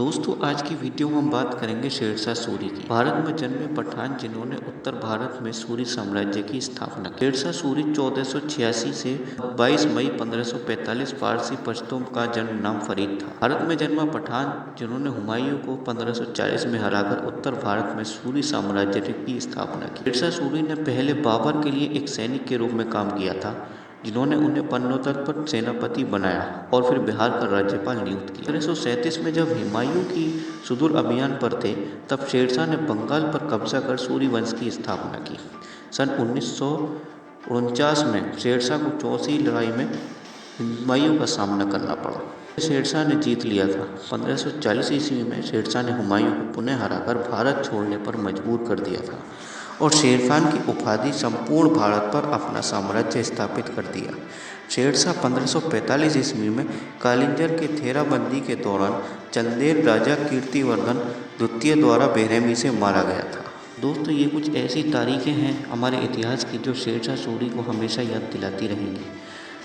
दोस्तों आज की वीडियो में हम बात करेंगे शेरशाह सूरी की। भारत में जन्मे पठान जिन्होंने उत्तर भारत में सूरी साम्राज्य की स्थापना की। शेरशाह सूरी 1486 से 22 मई 1545 फारसी पश्तून का जन्म नाम फरीद था। भारत में जन्मा पठान जिन्होंने हुमायूं को 1540 में हराकर उत्तर भारत में सूरी साम्राज्य की स्थापना की। शेरशाह सूरी ने पहले बाबर के लिए एक सैनिक के रूप में काम किया था, जिन्होंने उन्हें पन्नौतर पर सेनापति बनाया और फिर बिहार का राज्यपाल नियुक्त किया। 1537 में जब हुमायूं की सुदूर अभियान पर थे, तब शेरशाह ने बंगाल पर कब्जा कर सूरी वंश की स्थापना की। सन 1949 में शेरशाह को चौसी लड़ाई में हुमायूं का सामना करना पड़ा। शेरशाह ने जीत लिया था। 1540 ईस्वी में शेरशाह ने हुमायूं को पुनः हराकर भारत छोड़ने पर मजबूर कर दिया था और शेर खान की उपाधि संपूर्ण भारत पर अपना साम्राज्य स्थापित कर दिया। शेरशाह 1545 ईस्वी में कालिंजर के घेराबंदी के दौरान चंदेल राजा कीर्तिवर्धन द्वितीय द्वारा बेरहमी से मारा गया था। दोस्तों ये कुछ ऐसी तारीखें हैं हमारे इतिहास की जो शेरशाह सूरी को हमेशा याद दिलाती रहेंगी।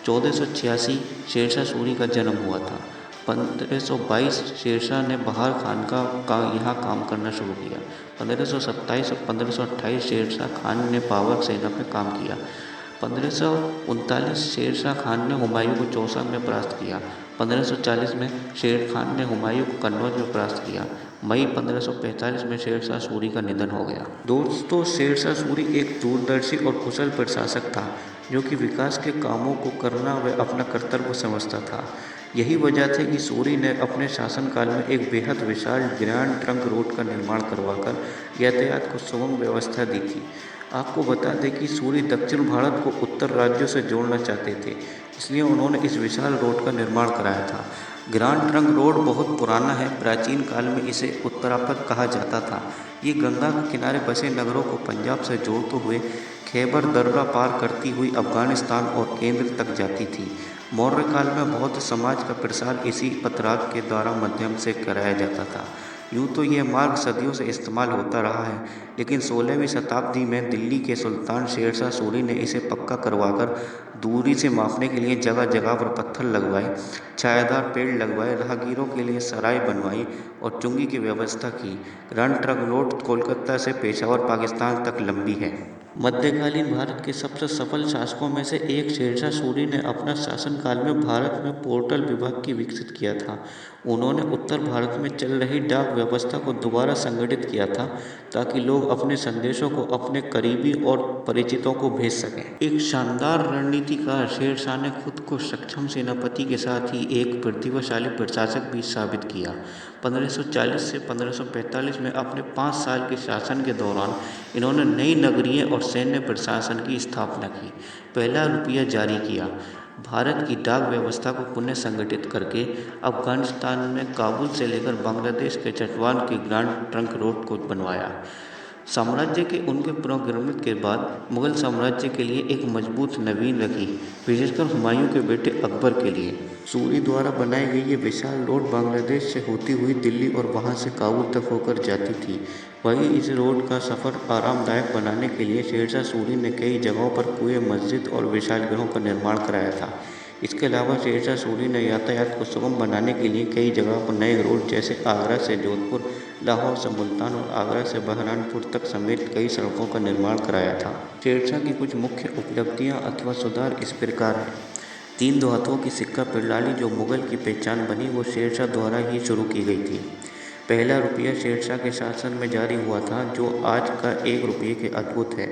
1486 शेरशाह सूरी का जन्म हुआ था। 1522 शेरशाह ने बहार खान का यहाँ काम करना शुरू किया। 1527 और 1528 शेरशाह खान ने पावर सेना में काम किया। 1539 शेरशाह खान ने हुमायूं को चौसा में परास्त किया। 1540 में शेर खान ने हुमायूं को कन्नौज में परास्त किया। मई 1545 में शेरशाह सूरी का निधन हो गया। दोस्तों शेरशाह सूरी एक दूरदर्शी और कुशल प्रशासक था, जो कि विकास के कामों को करना वह अपना कर्तव्य समझता था। यही वजह थी कि सूरी ने अपने शासनकाल में एक बेहद विशाल ग्रैंड ट्रंक रोड का निर्माण करवाकर यातायात को सुगम व्यवस्था दी थी। आपको बता दें कि सूरी दक्षिण भारत को उत्तर राज्यों से जोड़ना चाहते थे, इसलिए उन्होंने इस विशाल रोड का निर्माण कराया था। ग्रैंड ट्रंक रोड बहुत पुराना है। प्राचीन काल में इसे उत्तरापथ कहा जाता था। ये गंगा के किनारे बसे नगरों को पंजाब से जोड़ते हुए खैबर दर्रा पार करती हुई अफगानिस्तान और केंद्र तक जाती थी। मौर्य काल में बौद्ध समाज का प्रसार इसी पथराव के द्वारा माध्यम से कराया जाता था। यूँ तो यह मार्ग सदियों से इस्तेमाल होता रहा है, लेकिन 16वीं शताब्दी में दिल्ली के सुल्तान शेरशाह सूरी ने इसे पक्का करवाकर दूरी से मापने के लिए जगह जगह पर पत्थर लगवाए, छायादार पेड़ लगवाए, राहगीरों के लिए सराय बनवाई और चुंगी की व्यवस्था की। ग्रैंड ट्रंक रोड कोलकाता से पेशावर पाकिस्तान तक लंबी है। मध्यकालीन भारत के सबसे सफल शासकों में से एक शेरशाह सूरी ने अपना शासनकाल में भारत में पोर्टल विभाग की विकसित किया था। उन्होंने उत्तर भारत में चल रही डाक व्यवस्था को दोबारा संगठित किया था, ताकि लोग अपने संदेशों को अपने करीबी और परिचितों को भेज सकें। एक शानदार रणनीतिकार शेरशाह ने खुद को सक्षम सेनापति के साथ ही एक प्रतिभाशाली प्रशासक भी साबित किया। 1540 से 1545 में अपने 5 साल के शासन के दौरान इन्होंने नई नगरीय और सैन्य प्रशासन की स्थापना की, पहला रुपया जारी किया, भारत की डाक व्यवस्था को पुनः संगठित करके अफगानिस्तान में काबुल से लेकर बांग्लादेश के चटवान के ग्रैंड ट्रंक रोड को बनवाया। साम्राज्य के उनके पुनर्निर्माण के बाद मुगल साम्राज्य के लिए एक मजबूत नवीन रखी, विशेषकर हुमायूं के बेटे अकबर के लिए। सूरी द्वारा बनाई गई ये विशाल रोड बांग्लादेश से होती हुई दिल्ली और वहां से काबुल तक होकर जाती थी। वहीं इस रोड का सफ़र आरामदायक बनाने के लिए शेरशाह सूरी ने कई जगहों पर कुएं, मस्जिद और विशालगृहों का निर्माण कराया था। इसके अलावा शेरशाह सूरी ने यातायात को सुगम बनाने के लिए कई जगहों पर नए रोड जैसे आगरा से जोधपुर, लाहौर से मुल्तान और आगरा से बहरानपुर तक समेत कई सड़कों का निर्माण कराया था। शेरशाह की कुछ मुख्य उपलब्धियां अथवा सुधार इस प्रकार हैं। 3 धातुओं की सिक्का प्रणाली जो मुगल की पहचान बनी, वो शेरशाह द्वारा ही शुरू की गई थी। पहला रुपया शेरशाह के शासन में जारी हुआ था, जो आज का 1 रुपये के अद्भुत है।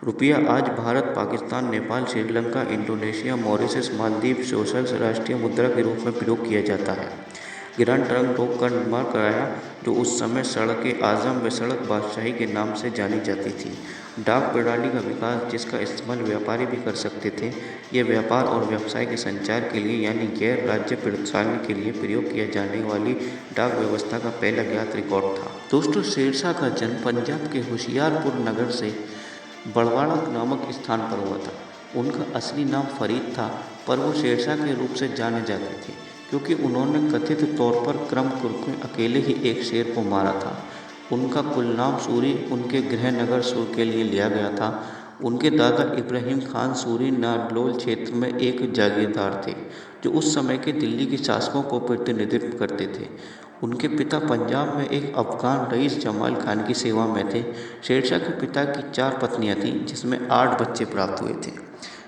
रुपया आज Bharat, Pakistan, Nepal, Sri Lanka, Indonesia, Mauritius, Maldives, Seychelles राष्ट्रीय मुद्रा के रूप में प्रयोग किया जाता है। ग्रैंड ट्रंक रोड का निर्माण कराया, जो उस समय सड़क आजम व सड़क बादशाही के नाम से जानी जाती थी। डाक प्रणाली का विकास, जिसका इस्तेमाल व्यापारी भी कर सकते थे। यह व्यापार और व्यवसाय के संचार के लिए यानी गैर राज्य प्रशासन के लिए प्रयोग किया जाने वाली डाक व्यवस्था का पहला ज्ञात रिकॉर्ड था। दोस्तों शेरशाह का जन्म पंजाब के होशियारपुर नगर से बड़वाड़ा नामक स्थान पर हुआ था। उनका असली नाम फरीद था, पर वो शेरशाह के रूप से जाने जाते थे, क्योंकि उन्होंने कथित तौर पर क्रमकुर्क में अकेले ही एक शेर को मारा था। उनका कुल नाम सूरी उनके गृह नगर सुर के लिए लिया गया था। उनके दादा इब्राहिम खान सूरी नारनौल क्षेत्र में एक जागीरदार थे, जो उस समय के दिल्ली के शासकों को प्रतिनिधित्व करते थे। उनके पिता पंजाब में एक अफ़गान रईस जमाल खान की सेवा में थे। शेरशाह के पिता की 4 पत्नियां थीं, जिसमें 8 बच्चे प्राप्त हुए थे।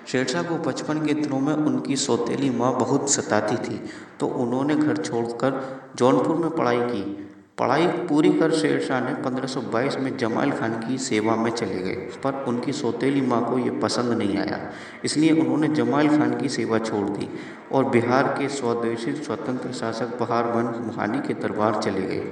शेरशाह को बचपन के दिनों में उनकी सौतेली माँ बहुत सताती थी, तो उन्होंने घर छोड़कर जौनपुर में पढ़ाई की। पढ़ाई पूरी कर शेरशाह ने 1522 में जमाल खान की सेवा में चले गए, पर उनकी सौतेली माँ को ये पसंद नहीं आया। इसलिए उन्होंने जमाल खान की सेवा छोड़ दी और बिहार के स्वदेशी स्वतंत्र शासक बहारबंद मुहानी के दरबार चले गए।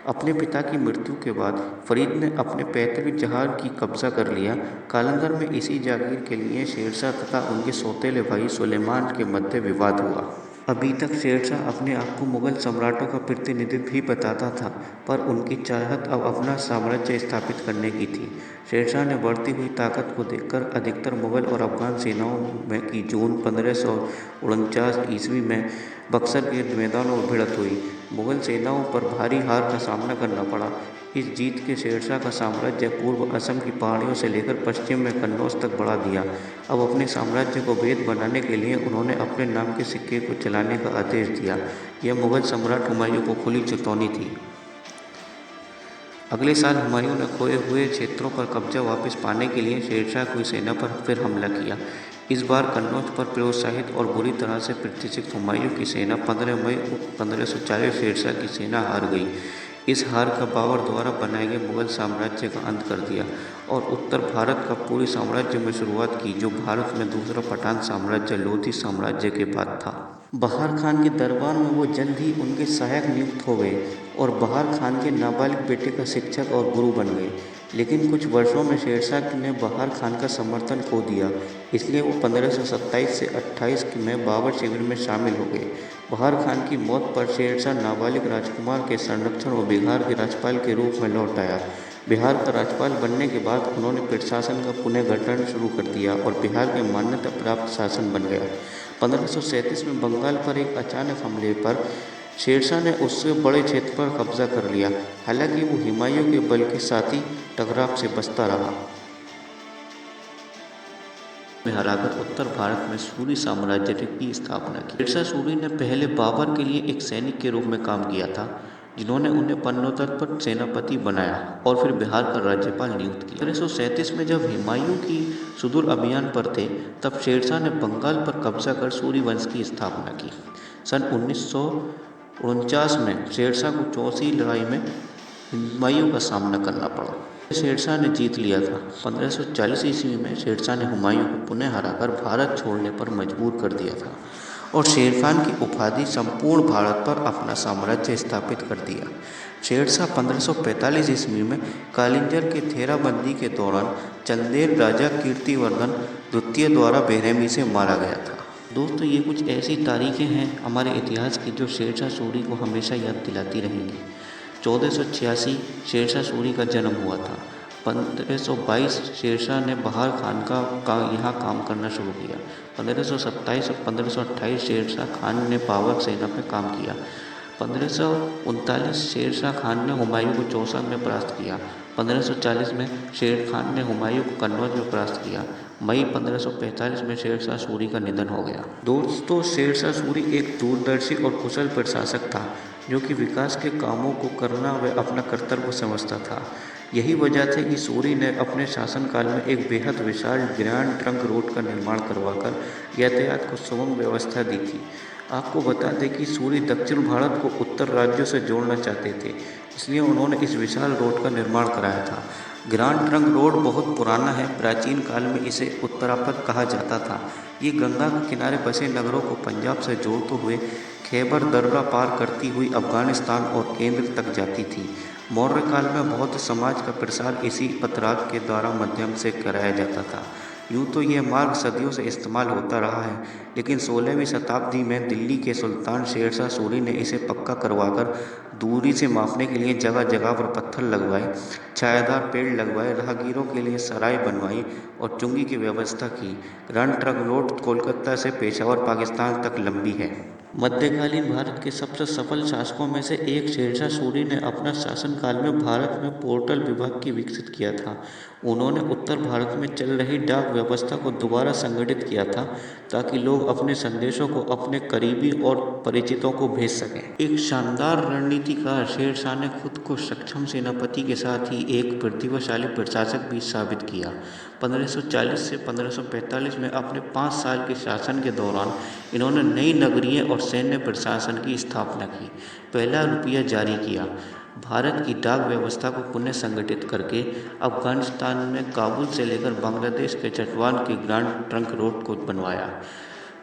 अपने पिता की मृत्यु के बाद फरीद ने अपने पैतृक जहार की कब्जा कर लिया। कालंदर में इसी जागीर के लिए शेरशाह तथा उनके सौतेले भाई सुलेमान के मध्य विवाद हुआ। अभी तक शेरशाह अपने आप को मुगल सम्राटों का प्रतिनिधित्व ही बताता था, पर उनकी चाहत अब अपना साम्राज्य स्थापित करने की थी। शेरशाह ने बढ़ती हुई ताकत को देखकर अधिकतर मुगल और अफगान सेनाओं में की जून 1549 ईस्वी में बक्सर के मैदानों में भिड़ंत हुई। मुगल सेनाओं पर भारी हार का सामना करना पड़ा। इस जीत के शेरशाह का साम्राज्य पूर्व असम की पहाड़ियों से लेकर पश्चिम में कन्नौज तक बढ़ा दिया। अब अपने साम्राज्य को वैध बनाने के लिए उन्होंने अपने नाम के सिक्के को चलाने का आदेश दिया। यह मुगल सम्राट हुमायूं को खुली चेतावनी थी। अगले साल हुमायूं ने खोए हुए क्षेत्रों पर कब्जा वापस पाने के लिए शेरशाह की सेना पर फिर हमला किया। इस बार कन्नौज पर प्रोत्साहित और बुरी तरह से प्रतिष्ठित हुमायूं की सेना 15 मई 1540 शेरशाह की सेना हार गई। इस हार का बाबर द्वारा बनाए गए मुगल साम्राज्य का अंत कर दिया और उत्तर भारत का पूरी साम्राज्य में शुरुआत की, जो भारत में दूसरा पठान साम्राज्य लोधी साम्राज्य के बाद था। बहार खान के दरबार में वो जल्द ही उनके सहायक नियुक्त हो गए और बहार खान के नाबालिग बेटे का शिक्षक और गुरु बन गए। लेकिन कुछ वर्षों में शेरशाह ने बहार खान का समर्थन खो दिया, इसलिए वो 1527 से 28 में बाबर शिविर में शामिल हो गए। बहार खान की मौत पर शेरशाह नाबालिग राजकुमार के संरक्षण और बिहार के राज्यपाल के रूप में लौट आया। बिहार का राज्यपाल बनने के बाद उन्होंने प्रशासन का पुनर्गठन शुरू कर दिया और बिहार के मान्यता प्राप्त शासन बन गया। 1537 में बंगाल पर एक अचानक हमले पर शेरशाह ने उससे बड़े क्षेत्र पर कब्जा कर लिया। हालांकि वो हुमायूं के बल के साथ ही टकराव से बचता रहा। में हराकर उत्तर भारत में सूरी साम्राज्य की स्थापना की। शेरशाह सूरी ने पहले बाबर के लिए एक सैनिक के रूप में काम किया था, जिन्होंने उन्हें पन्नौतर पर सेनापति बनाया और फिर बिहार का राज्यपाल नियुक्त किया। 1537 में जब हुमायूं की सुदूर अभियान पर थे, तब शेरशाह ने बंगाल पर कब्जा कर सूरी वंश की स्थापना की। सन 1949 में शेरशाह को चौथी लड़ाई में हुमायूं का सामना करना पड़ा। शेरशाह ने जीत लिया था। 1540 ईस्वी में शेरशाह ने हुमायूं को पुनः हराकर भारत छोड़ने पर मजबूर कर दिया था और शेर खान की उपाधि संपूर्ण भारत पर अपना साम्राज्य स्थापित कर दिया। शेरशाह 1545 ईस्वी में कालिंजर के घेराबंदी के दौरान चंदेल राजा कीर्तिवर्धन द्वितीय द्वारा बेरहमी से मारा गया था। दोस्तों, ये कुछ ऐसी तारीखें हैं हमारे इतिहास की जो शेरशाह सूरी को हमेशा याद दिलाती रहेंगी। 1486 शेरशाह सूरी का जन्म हुआ था। 1522 शेरशाह ने बहार खान का यहाँ काम करना शुरू किया। 1527 और 1528 शेरशाह खान ने बाबर सेना में काम किया। 1539 शेरशाह खान ने हुमायूं को चौसा में परास्त किया। 1540 में शेर खान ने हुमायूं को कन्नौज में परास्त किया। मई 1545 में शेरशाह सूरी का निधन हो गया। दोस्तों, शेरशाह सूरी एक दूरदर्शी और कुशल प्रशासक था, जो कि विकास के कामों को करना वह अपना कर्तव्य समझता था। यही वजह थी कि सूरी ने अपने शासनकाल में एक बेहद विशाल ग्रैंड ट्रंक रोड का निर्माण करवाकर यातायात को सुगम व्यवस्था दी थी। आपको बता दें कि सूरी दक्षिण भारत को उत्तर राज्यों से जोड़ना चाहते थे, इसलिए उन्होंने इस विशाल रोड का निर्माण कराया था। ग्रैंड ट्रंक रोड बहुत पुराना है। प्राचीन काल में इसे उत्तरापथ कहा जाता था। ये गंगा के किनारे बसे नगरों को पंजाब से जोड़ते हुए खैबर दर्रा पार करती हुई अफगानिस्तान और केंद्र तक जाती थी। मौर्य काल में बौद्ध समाज का प्रसार इसी पथराव के द्वारा माध्यम से कराया जाता था। यूँ तो यह मार्ग सदियों से इस्तेमाल होता रहा है, लेकिन 16वीं शताब्दी में दिल्ली के सुल्तान शेरशाह सूरी ने इसे पक्का करवाकर दूरी से मापने के लिए जगह जगह पर पत्थर लगवाए, छायादार पेड़ लगवाए, राहगीरों के लिए सराय बनवाई और चुंगी की व्यवस्था की। ग्रैंड ट्रंक रोड कोलकाता से पेशावर पाकिस्तान तक लंबी है। मध्यकालीन भारत के सबसे सफल शासकों में से एक शेरशाह सूरी ने अपना शासनकाल में भारत में पोर्टल विभाग की विकसित किया था। उन्होंने उत्तर भारत में चल रही डाक व्यवस्था को दोबारा संगठित किया था ताकि लोग अपने संदेशों को अपने करीबी और परिचितों को भेज सकें। एक शानदार रणनीतिकार शेरशाह ने खुद को सक्षम सेनापति के साथ ही एक प्रतिभाशाली प्रशासक भी साबित किया। 1540 से 1545 में अपने 5 साल के शासन के दौरान इन्होंने नई नगरीय और सैन्य प्रशासन की स्थापना की, पहला रुपया जारी किया, भारत की डाक व्यवस्था को पुनः संगठित करके अफगानिस्तान में काबुल से लेकर बांग्लादेश के चटवान के ग्रांड ट्रंक रोड को बनवाया।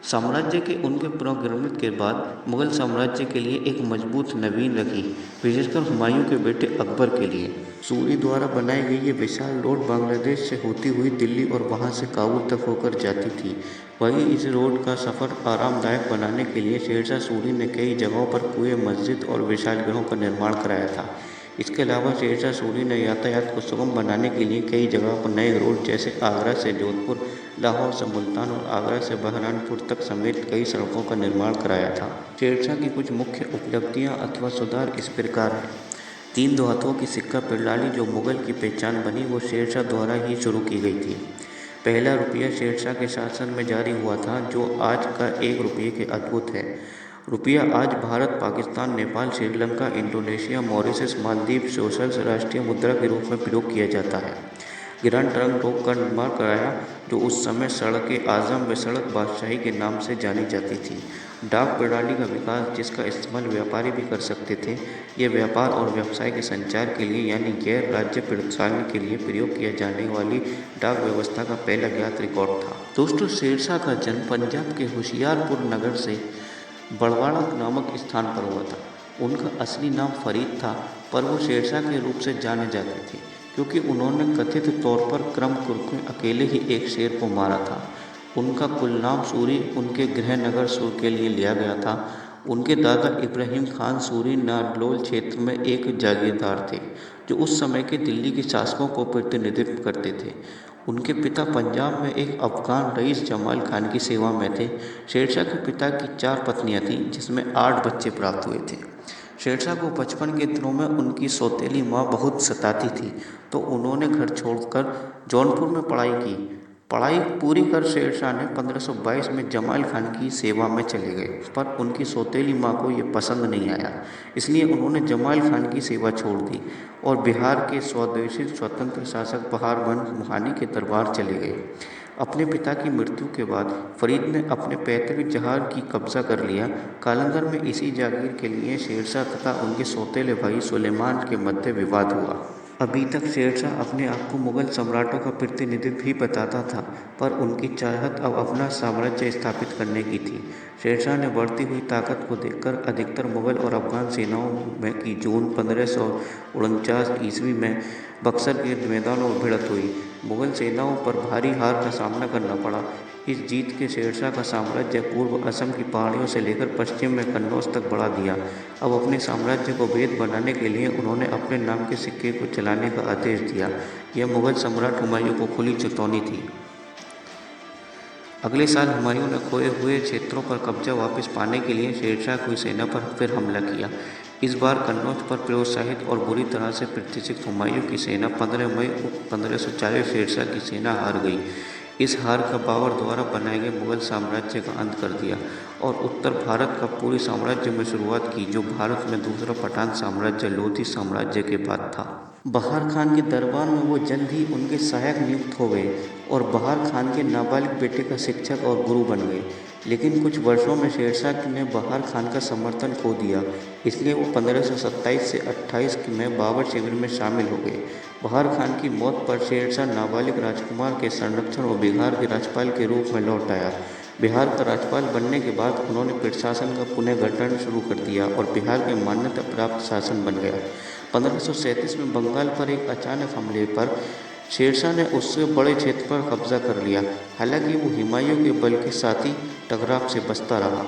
साम्राज्य के उनके पुनर्निर्मित के बाद मुगल साम्राज्य के लिए एक मजबूत नवीन रखी, विशेषकर हुमायूं के बेटे अकबर के लिए। सूरी द्वारा बनाई गई ये विशाल रोड बांग्लादेश से होती हुई दिल्ली और वहां से काबुल तक होकर जाती थी। वहीं इस रोड का सफ़र आरामदायक बनाने के लिए शेरशाह सूरी ने कई जगहों पर कुएं, मस्जिद और विशालगृहों का निर्माण कराया था। इसके अलावा शेरशाह सूरी ने यातायात को सुगम बनाने के लिए कई जगहों पर नए रोड जैसे आगरा से जोधपुर, लाहौर से मुल्तान और आगरा से बहरानपुर तक समेत कई सड़कों का निर्माण कराया था। शेरशाह की कुछ मुख्य उपलब्धियां अथवा सुधार इस प्रकार हैं। 3 धातुओं की सिक्का प्रणाली जो मुगल की पहचान बनी वो शेरशाह द्वारा ही शुरू की गई थी। पहला रुपया शेरशाह के शासन में जारी हुआ था जो आज का 1 रुपये के अद्भुत है। रुपया आज Bharat, Pakistan, Nepal, Sri Lanka, Indonesia, Mauritius, Maldives, Seychelles राष्ट्रीय मुद्रा के रूप में प्रयोग किया जाता है। ग्रांड ट्रंक रोड का निर्माण कराया जो उस समय सड़क आजम व सड़क बादशाही के नाम से जानी जाती थी। डाक प्रणाली का विकास जिसका इस्तेमाल व्यापारी भी कर सकते थे। यह व्यापार और व्यवसाय के संचार के लिए यानी गैर राज्य प्रशासन के लिए प्रयोग किया जाने वाली डाक व्यवस्था का पहला ज्ञात रिकॉर्ड था। दोस्तों, शेरशाह का जन्म पंजाब के होशियारपुर नगर से बड़वाड़ा नामक स्थान पर हुआ था। उनका असली नाम फरीद था, पर वो शेरशाह के रूप से जाने जाते थे क्योंकि उन्होंने कथित तौर पर क्रमकुर्क में अकेले ही एक शेर को मारा था। उनका कुल नाम सूरी उनके गृहनगर सुर के लिए लिया गया था। उनके दादा इब्राहिम खान सूरी नारनौल क्षेत्र में एक जागीरदार थे जो उस समय के दिल्ली के शासकों को प्रतिनिधित्व करते थे। उनके पिता पंजाब में एक अफगान रईस जमाल खान की सेवा में थे। शेरशाह के पिता की 4 पत्नियां थीं जिसमें 8 बच्चे प्राप्त हुए थे। शेरशाह को बचपन के दिनों में उनकी सौतेली माँ बहुत सताती थी तो उन्होंने घर छोड़कर जौनपुर में पढ़ाई की। पढ़ाई पूरी कर शेरशाह ने 1522 में जमाल खान की सेवा में चले गए, पर उनकी सौतेली माँ को ये पसंद नहीं आया, इसलिए उन्होंने जमाल खान की सेवा छोड़ दी और बिहार के स्वदेशी स्वतंत्र शासक बहारबंद मुहानी के दरबार चले गए। अपने पिता की मृत्यु के बाद फरीद ने अपने पैतृक जहार की कब्जा कर लिया। कालंदर में इसी जागीर के लिए शेरशाह तथा उनके सौतेले भाई सुलेमान के मध्य विवाद हुआ। अभी तक शेरशाह अपने आप को मुगल सम्राटों का प्रतिनिधित्व ही बताता था, पर उनकी चाहत अब अपना साम्राज्य स्थापित करने की थी। शेरशाह ने बढ़ती हुई ताकत को देखकर अधिकतर मुगल और अफगान सेनाओं में की जून 1549 ईस्वी में बक्सर के मैदानों में भिड़ंत हुई। मुगल सेनाओं पर भारी हार का सामना करना पड़ा। इस जीत के शेरशाह का साम्राज्य पूर्व असम की पहाड़ियों से लेकर पश्चिम में कन्नौज तक बढ़ा दिया। अब अपने साम्राज्य को भेद बनाने के लिए उन्होंने अपने नाम के सिक्के को चलाने का आदेश दिया। यह मुगल सम्राट हुमायूं को खुली चेतावनी थी। अगले साल हुमायूं ने खोए हुए क्षेत्रों पर कब्जा वापस पाने के लिए शेरशाह की सेना पर फिर हमला किया। इस बार कन्नौज पर प्रोत्साहित और बुरी तरह से प्रतिष्ठित हुमायूं की सेना 15 मई 1540 शेरशाह की सेना हार गई। इस हार का बाबर द्वारा बनाए गए मुगल साम्राज्य का अंत कर दिया और उत्तर भारत का पूरे साम्राज्य में शुरुआत की जो भारत में दूसरा पठान साम्राज्य लोधी साम्राज्य के बाद था। बहार खान के दरबार में वो जल्द ही उनके सहायक नियुक्त हो गए और बहार खान के नाबालिग बेटे का शिक्षक और गुरु बन गए। लेकिन कुछ वर्षों में शेरशाह ने बहार खान का समर्थन खो दिया, इसलिए वो 1527 से 28 में बाबर शिविर में शामिल हो गए। बहार खान की मौत पर शेरशाह नाबालिग राजकुमार के संरक्षण और बिहार के राज्यपाल के रूप में लौट आया। बिहार का राज्यपाल बनने के बाद उन्होंने प्रशासन का पुनर्गठन शुरू कर दिया और बिहार के मान्यता प्राप्त शासन बन गया। 1537 में बंगाल पर एक अचानक हमले पर शेरशाह ने उससे बड़े क्षेत्र पर कब्जा कर लिया। हालांकि वो हुमायूं के बल के साथ ही टकराव से बचता रहा।